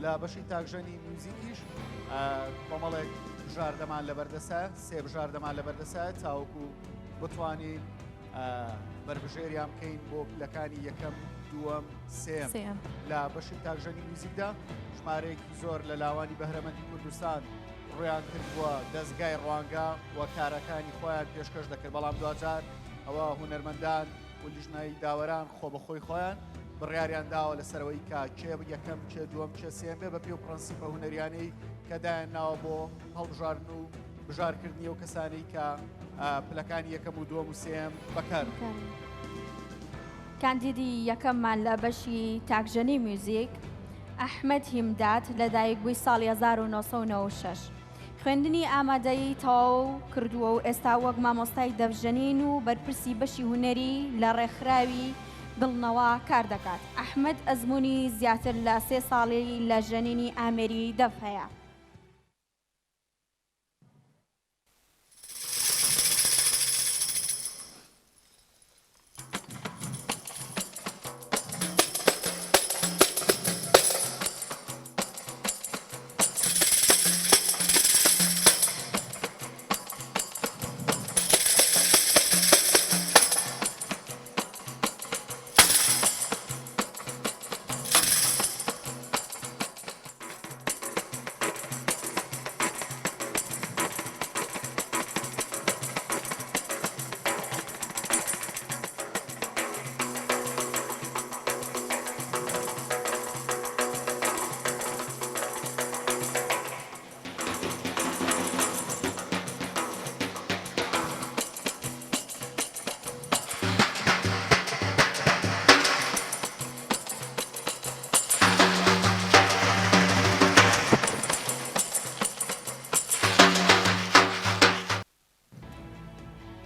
لە بەشی تاکژەنی میوزیکیش کۆمەڵێک بژاردەمان لەبەردەسە، سێ بژاردەمان لەبەردەسە تاوەکو بتوانین بربژێریان بکەین بۆ پلەکانی یەکەم، دووەم، سێم لە بەشی تاکژەنی میوزیکدا. ژمارەیەکی زۆر لە لاوانی بەهرەمەندی کوردستان ڕویان کردووە دەستگای ڕوانگە و کارەکانی خۆیان پێشکەش دەکرد، بەڵام دوجار ئەوە هونەرمەندان و لیژنایی داوەران خۆ بەخۆی خۆیان بڕیاریان داوە لەسەرەوەی کە چێ یەکەم، چێ دووەم، چێ سێم بێ بە پێ و پرەنسیپە هونەریانەی کە دایان ناوە بۆ هەڵبژاردن و بژارکردنی و کەسانەی کە پلەکانی یەکەم و دووەم و سێم بەکار. کاندیدی یەکەممان لە بەشی تاکژەنی میوزیک ئەحمەد هیمدات لەدایکبووی ساڵی 1996 خوێندنی ئامادەیی تەواو کردووە و ئێستا وەک مامۆستای دەفژەنین و بەرپرسی بەشی هونەری لە ڕێکخراوی دڵنەوە کار دەکات. ئەحمەد ئەزمموی زیاتر لە 3 ساڵی لە ژەنینی ئامێری دەف هەیە.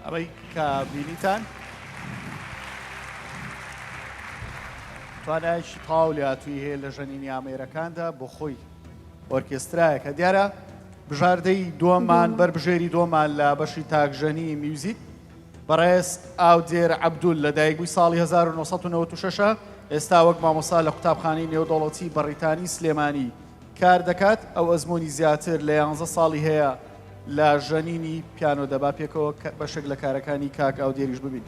ئەمەی کە بینیتان توانایشی تاو لاتوی هەیە لە ژەنینی ئامێرەکاندا بۆ خۆی ئۆرکێسترایە کە دیارە بژاردەی دووەممان بەربژێری دووەمان لە بەشی تاکژەنی میوزیک بەڕێز ئاودێر عەبدول لەدایکبووی ساڵی 1996 ئێستا وەک مامۆستا لە قوتابخانەی نێودەوڵەتی بەڕیتانی سلێمانی کار دەکات. ئەو ئەزمموی زیاتر لە 11 ساڵی هەیە لە ژەنینی پیانۆ دەبا پێکەوە بەشێک لە کارەکانی کاک ئاودێریش ببین.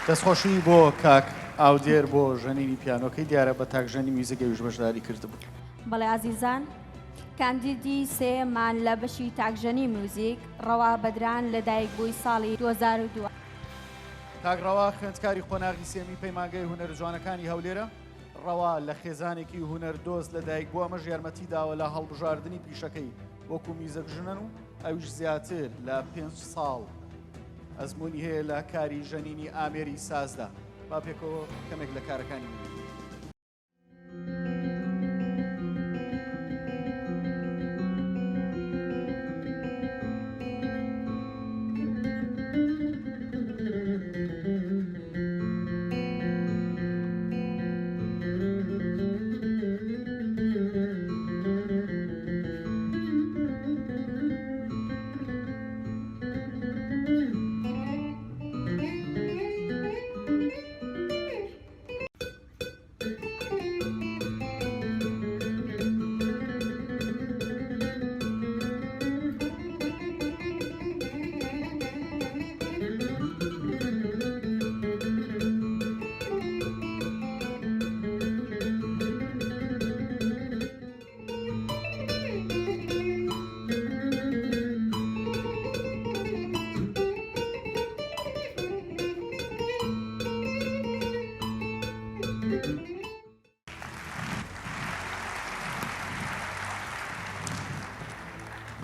دەستخۆشی بۆ کاک ئاودێر بۆ ژەنینی پیانۆکەی دیارە بە تاکژەنی میوزیکەویش بەشداری کردبوو. بەڵێ عزیزان، کاندیدی سێمان لە بەشی تاکژەنی میوزیک ڕەوا بەدران لەدایکبووی ساڵی 2002. کاک ڕەوا خوێندکاری خۆناغی سێمی پەیمانگەی هونەر جوانەکانی هەولێرە. ڕەوا لە خێزانێکی هونەر دۆست لەدایک بووە ئەمەش یارمەتی داوە لە هەڵبژاردننی پیشەکەی وەکو میزەکژنن و ئەویش زیاتر لە 5 ساڵ ئەزمموی هەیە لە کاری ژەنینی ئامێری سازدا. با پێکەوە کەمێک لە کارەکانی من.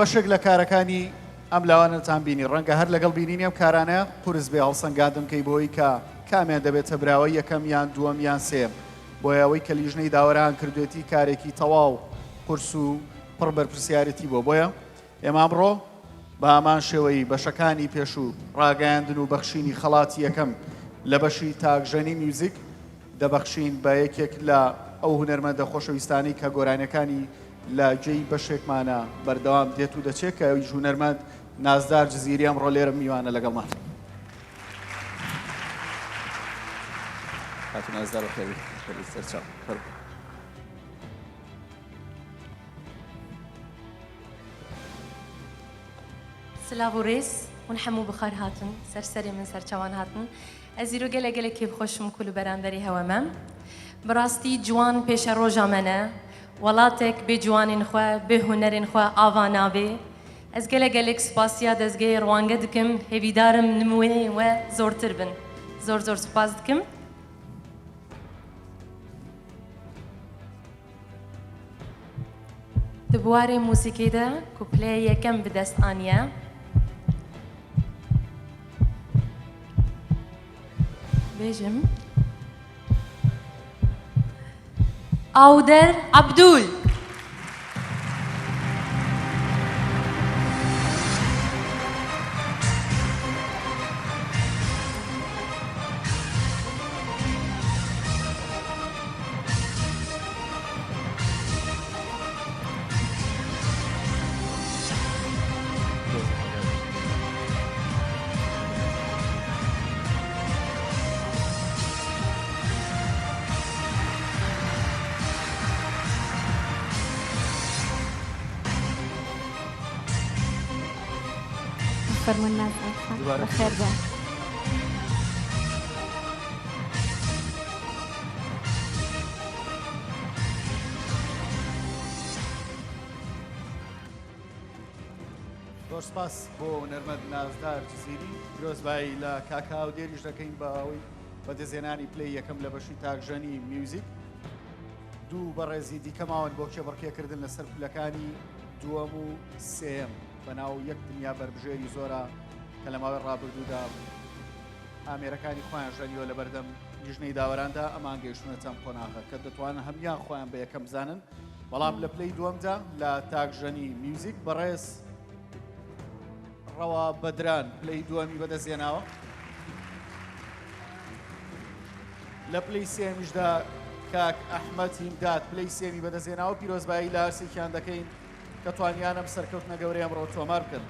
بەشێک لە کارەکانی ئەم لاوانتان بینی ڕەنگە هەر لەگەڵ بینینی ئەم کارانە قورس بێ هەڵسەنگادم کەی بۆی کە کامیان دەبێتە براوە یەکەم یان دووەم یان سێم بۆیە ئەوەی کە لیژنەی داوەران کردوێتی کارێکی تەواو قورس و پڕ بەرپرسیارەتی بۆیە ئێمە ئەمڕۆ بە هەمان شێوەی بەشەکانی پێشوو ڕاگەیاندن و بەخشینی خەڵاتی یەکەم لە بەشی تاکژەنی میوزیک دەبەخشین بە یەکێک لە ئەو هونەرمەندە خۆشەویستانی کە گۆرانەکانی لە جێی بەشێکمانە بەردەوام دێت و دەچێت کە ئەوی هونەرمەند نازدار جزیری ئەمڕۆ لێرە میوانە لەگەڵمان. نازدار سەرچاو سلااو و ڕێز هون هەموو بخار هاتن سەرسەری من سەرچاوان هاتن ئەزیرۆ گەلە گەلێکی بخۆشم کول و بەرامبەری هەوەمە بڕاستی جوان پێشە ڕۆژە منە وڵاتێک بێ جوانین خوا بێ هونەرین خوا ئاوا نابێ ئەس گەلە گەلێک سوپاسیا دەستگەی ڕوانگە دکم هێویدارم نموێ وە زۆرتر بن زۆر زۆر سوپاس دکم دبوارێ موسیقیدا کوپلێ یەکەم بدەست ئانیە بێژم ئاودەر عەبدول فەرمون نازڵ بەخێر بە زۆر سپاس بۆ هونەرمەند نازدار جزیری درۆزبایی لە کاکا و دێریش دەکەین بە ئەوەی بەدەستهێنانی پلەی یەکەم لە بەشی تاکژەنی میوزیک دوو بەڕێزی دیکەماون بۆ کێبڕکێکردن لەسەر پلەکانی دووەم و سێم بەناو یەک دنیا بەربژێری زۆرە کە لە ماوەی ڕابردوودا ئامێرەکانی خۆیان ژەنیۆ لە بەردەم لیژنەی داوەراندا ئەمان گەیشتونەتەم قۆناغە کە دەتوانن هەمیان خۆیان بە یەکەم بزانن بەڵام لە پلەی دووەمدا لە تاکژەنی میوزیک بەڕێز ڕەوا بەدران پلەی دووەمی بەدەستهێناوە لە پلەی سێمیشدا کاک ئەحمەد هیمداد پلەی سێمی بەدەستهێناوە پیرۆزبایی لە هەرسێکیان دەکەین کە توانیانم سەرکەوتنە گەورەی ئەمڕۆ تۆمار بکەن